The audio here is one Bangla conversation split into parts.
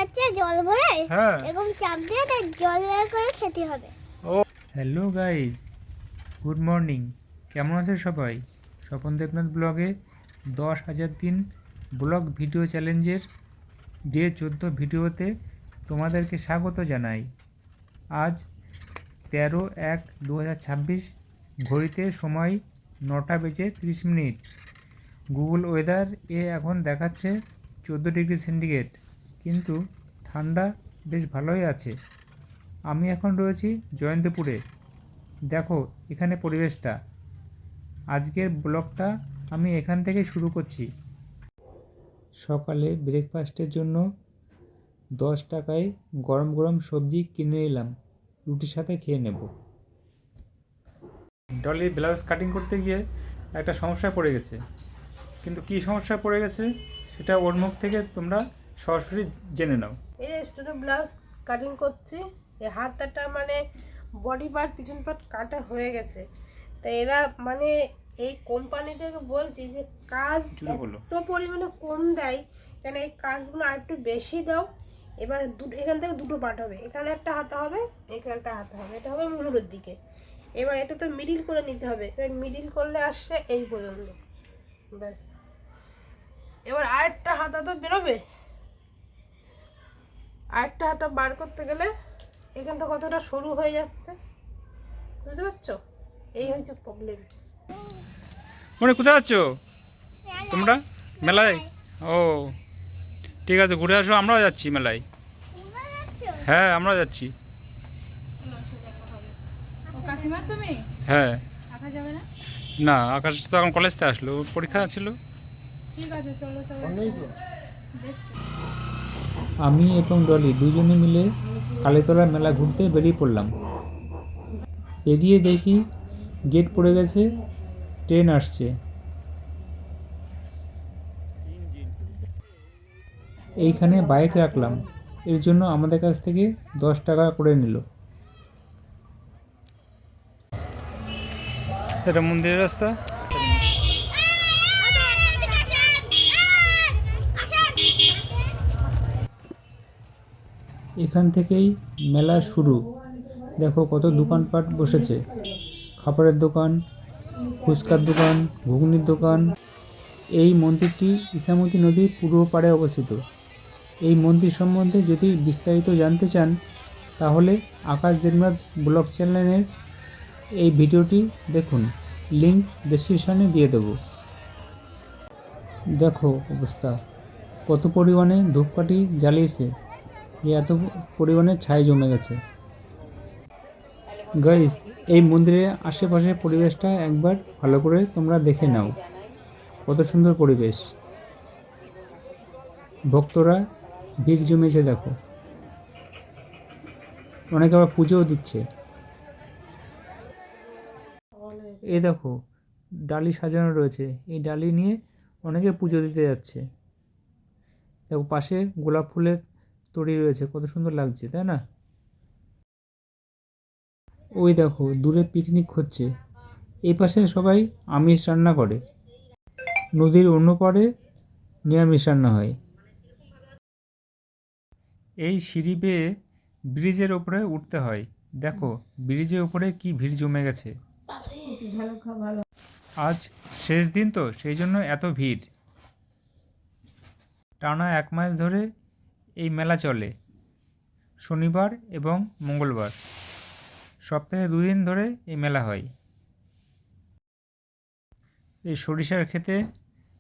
হচ্ছে জল ভরে হ্যাঁ এরকম চাপ দিয়ে তাই জল বের করে খেতে হবে। ও হ্যালো গাইস, গুড মর্নিং। কেমন আছে সবাই? স্বপন দেবনাথ ব্লগে 10,000 দিন ব্লগ ভিডিও চ্যালেঞ্জের ডে 14 ভিডিওতে তোমাদেরকে স্বাগত জানাই। আজ 13/1/2026, ঘড়িতে সময় 9:30। গুগল ওয়েদার এখন দেখাচ্ছে 14 ডিগ্রি সেন্টিগ্রেড, কিন্তু ঠান্ডা বেশ ভালোই আছে। আমি এখন রয়েছি জয়ন্তপুরে। দেখো এখানে পরিবেশটা। আজকের ব্লগটা আমি এখান থেকে শুরু করছি। সকালে ব্রেকফাস্টের জন্য 10 টাকায় গরম গরম সবজি কিনে নিলাম, রুটির সাথে খেয়ে নেব। ডলি ব্লাউজ কাটিং করতে গিয়ে একটা সমস্যায় পড়ে গেছে, কিন্তু কী সমস্যায় পড়ে গেছে সেটা ওর মুখ থেকে তোমরা সরাসরি জেনে নাও। এই স্টুডেন্ট ব্লাউজ কাটিং করছি। এই হাতটা মানে বডি পার্ট পিছন পার্ট কাটা হয়ে গেছে। তো এরা মানে এই কোম্পানি থেকে বলছি যে কাজ এত পরিমাণে কম দেয়, কেন এই কাজগুলো আর একটু বেশি দাও। এবার এখান থেকে দুটো পার্ট হবে, এখানে একটা হাতা হবে, এখানে একটা হাতা হবে, এটা হবে মুহুরের দিকে। এবার এটা তো মিডিল করে নিতে হবে, এবার মিডিল করলে আসছে এই পর্যন্ত, ব্যাস। এবার আরেকটা হাতা তো বেরোবে, আরেকটা হাতা বার করতে গেলে এখান থেকে কতটা সরু হয়ে যাচ্ছে, বুঝতে পারছো? এই হচ্ছে প্রবলেম। মানে কোথায় যাচ্ছ তোমরা? মেলায়? ও ঠিক আছে, ঘুরে আসো। আমরাও যাচ্ছি মেলায়। হ্যাঁ আমরা যাচ্ছি। হ্যাঁ না, আকাশ তো এখন কলেজতে আসলো, পরীক্ষা ছিল। আমি এবং ডলি দুজনে মিলে কালীতলা মেলা ঘুরতে বেরিয়ে পড়লাম। বেরিয়ে দেখি গেট পড়ে গেছে, ট্রেন আসছে। এইখানে বাইক রাখলাম, এর জন্য আমাদের কাছ থেকে 10 টাকা করে নিল। এটা মন্দিরের রাস্তা। এখান থেকেই মেলা শুরু। দেখো কত দোকানপাট বসেছে, খাবারের দোকান, ফুচকার দোকান, ঘুগনির দোকান। এই মন্দিরটি ইছামতি নদীর পূর্ব পাড়ে অবস্থিত। এই মন্দির সম্বন্ধে যদি বিস্তারিত জানতে চান, তাহলে আকাশ দেবনাথ ব্লগ চ্যানেলের এই ভিডিওটি দেখুন, লিঙ্ক ডেসক্রিপশনে দিয়ে দেব। দেখো অবস্থা, কত পরিমাণে ধূপকাঠি জ্বালিয়েছে, যে এত পরিমাণে ছাই জমে গেছে। গাইস, এই মন্দিরের আশেপাশের পরিবেশটা একবার ভালো করে তোমরা দেখে নাও, কত সুন্দর পরিবেশ। ভক্তরা ভিড় জমেছে, দেখো অনেকে আবার পুজোও দিচ্ছে। এই দেখো ডালি সাজানো রয়েছে, এই ডালি নিয়ে অনেকে পুজো দিতে যাচ্ছে। দেখো পাশে গোলাপ ফুলের তরি রয়েছে, কত সুন্দর লাগছে, তাই না? ওই দেখো দূরে পিকনিক হচ্ছে। এই পাশে সবাই আমিষ রান্না করে, নদীর অন্য পাড়ে নিরামিষ রান্না হয়। এই সিঁড়ি বেয়ে ব্রিজের ওপরে উঠতে হয়। দেখো ব্রিজের ওপরে কি ভিড় জমে গেছে। আজ শেষ দিন তো, সেই জন্য এত ভিড়। টানা 1 মাস ধরে এই মেলা চলে, শনিবার এবং মঙ্গলবার। সপ্তাহে 2 দিন ধরে এই মেলা হয়। এই সরিষার ক্ষেতে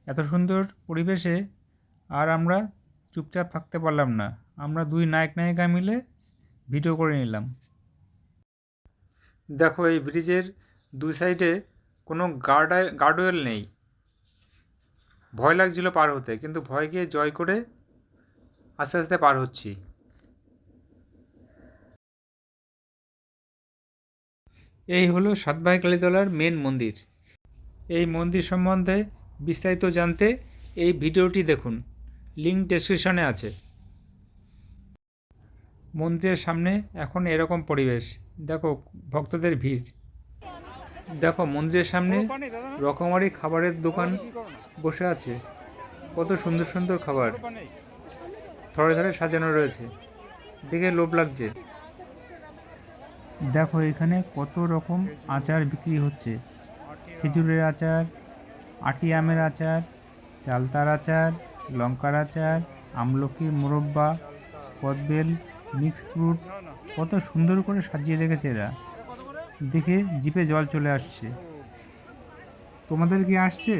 এত সুন্দর পরিবেশে আর আমরা চুপচাপ থাকতে পারলাম না। আমরা 2 নায়ক নায়িকা মিলে ভিডিও করে নিলাম। দেখো এই ব্রিজের 2 সাইডে কোনো গার্ডওয়েল নেই। ভয় লাগছিল পার হতে, কিন্তু ভয়কে জয় করে আস্তে আস্তে পার হচ্ছি। এই হলো সাতভাই কালীতলার মেন মন্দির। এই মন্দির সম্বন্ধে বিস্তারিত জানতে এই ভিডিওটি দেখুন, লিঙ্ক ডেসক্রিপশনে আছে। মন্দিরের সামনে এখন এরকম পরিবেশ, দেখো ভক্তদের ভিড়। দেখো মন্দিরের সামনে রকমারি খাবারের দোকান বসে আছে, কত সুন্দর সুন্দর খাবার। থরে থরে সাজানো রয়েছে, দেখে লোভ লাগছে। দেখো এখানে কত রকম আচার বিক্রি হচ্ছে। খেজুরের আচার, আটি আমের আচার, চালতার আচার, লঙ্কার আচার, আমলকির মোরব্বা, কদবেল, মিক্স ফ্রুট, কত সুন্দর করে সাজিয়ে রেখেছে এরা, দেখে জিভে জল চলে আসছে। তোমাদের কি আসছে?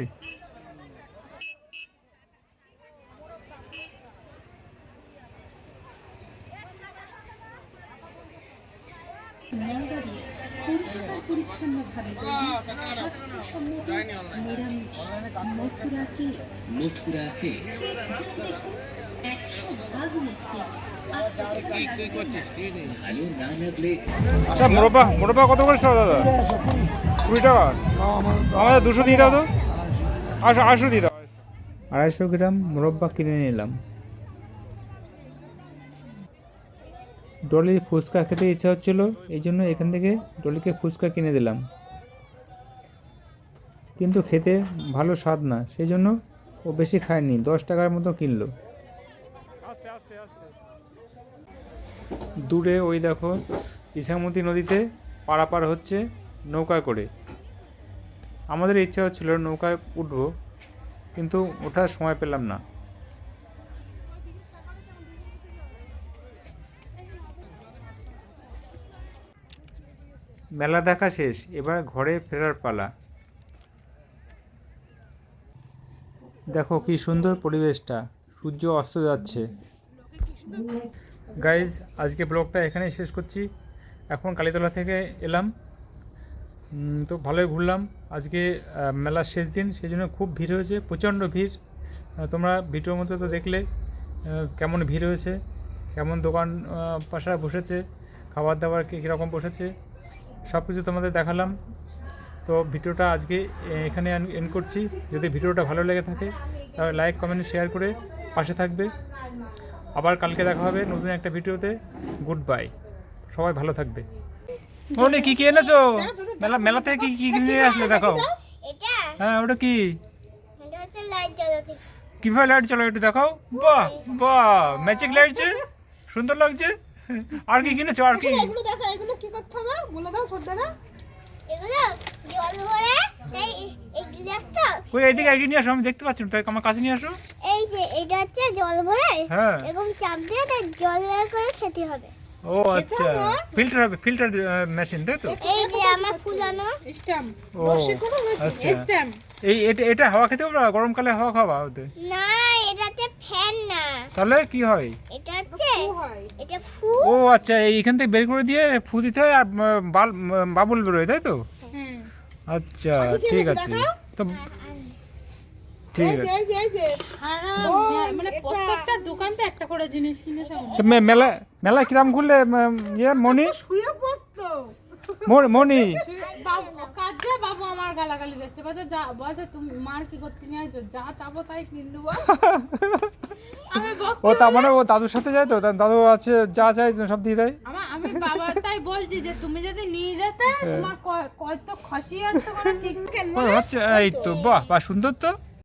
পরিষ্কার পরিচ্ছন্নভাবে স্বাস্থ্যসম্মত নিরামিষ মথুরা কেক দেখুন 100% নিশ্চিত। ভালো না লাগলে আচ্ছা, মোরব্বা কত করে দাদা? 20 টাকা। আমাদের 200 দিয়ে দাও তো। 800 দিয়ে দাও। 250 গ্রাম মোরব্বা কিনে নিলাম। ডলির ফুচকা খেতে ইচ্ছা হচ্ছিল, এই জন্য এখান থেকে ডলিকে ফুচকা কিনে দিলাম, কিন্তু খেতে ভালো স্বাদ না, সেই জন্য ও বেশি খায়নি, 10 টাকার মতো কিনলো। দূরে ওই দেখো ইছামতি নদীতে পারাপার হচ্ছে নৌকায় করে। আমাদের ইচ্ছা হচ্ছিল নৌকায় উঠবো, কিন্তু ওঠার সময় পেলাম না। মেলা দেখা শেষ, এবার ঘরে ফেরার পালা। দেখো কি সুন্দর পরিবেশটা, সূর্য অস্ত যাচ্ছে। গাইজ, আজকে ব্লগটা এখানেই শেষ করছি। এখন কালীতলা থেকে এলাম, তো ভালোই ঘুরলাম। আজকে মেলার শেষ দিন, সেই জন্য খুব ভিড় হয়েছে, প্রচণ্ড ভিড়। তোমরা ভিডিওর মধ্যে তো দেখলে কেমন ভিড় হয়েছে, কেমন দোকান পাশারা বসেছে, খাবার দাবার কীরকম বসেছে, সব কিছু তোমাদের দেখালাম। তো ভিডিওটা আজকে এখানে এন্ড করছি। যদি ভিডিওটা ভালো লেগে থাকে তাহলে লাইক, কমেন্ট, শেয়ার করে পাশে থাকবে। আবার কালকে দেখা হবে নতুন একটা ভিডিওতে। গুড বাই, সবাই ভালো থাকবে। মনে কি কি এনেছো? মেলা থেকে কি কি নিয়ে আসলে দেখো। এটা হ্যাঁ, ওটা কি? এটা হচ্ছে লাইট জ্বালাতে। কিভাবে লাইট চলো একটু দেখাও। বাহ বাহ, ম্যাজিক লাইট যে, সুন্দর লাগছে। আর কি কিনেছো? আর কি? এগুলো দেখো, এগুলো কি করতে হবে বলে দাও ছোটদারা। এগুলো জল ভরে এই গ্লাসটা কই এইদিকে এগিয়ে নিয়ে আসো, আমি দেখতে পাচ্ছি না, তাই আমার কাছে নিয়ে আসো। এই যে এটা হচ্ছে জল ভরে হ্যাঁ। এরকম চাপ দিয়ে তাই জল বের করে খেতে হবে। ও আচ্ছা, ফিল্টার হবে, ফিল্টার মেশিন, তাই তো? এই যে আমার ফুলানো স্ট্যাম্প ও আচ্ছা, স্ট্যাম্প। এটা হাওয়া খেতে পারো? গরমকালে হাওয়া খাওয়া ওতে? না, এটা হচ্ছে ফ্যান না, তাহলে কি হয়? এটা হচ্ছে এটা ফু। ও আচ্ছা, এইখান থেকে বের করে দিয়ে ফু দিতে হয় আর বাবুল বেরোয়, তাই তো? আচ্ছা, ঠিক আছে, তো ঠিক আছে। এই যে মানে প্রত্যেকটা দোকানতে একটা করে জিনিস কিনেছে। তো মেলা কিরাম ঘুরলে ইয়ে মনি? শুয়ে পড়তো মনি বাবু কাজ যা, বাবু আমার গালাগালি দিচ্ছে, বলছে যা, বলছে তুমি মার কি করতে নিয়ে আসছো, যা চাবো তাই কিনে দেবো। আমি ও তার মানে ও দাদুর সাথে যায় তো, তার দাদু আছে, যা চাই সব দিয়ে দেয়। আমি বাবা তাই বলছি যে তুমি যদি নিয়ে যেতে তোমার কত খুশি আসতো কোনো ঠিক। ও আচ্ছা, এই তো বাহ বাহ, সুন্দর তো।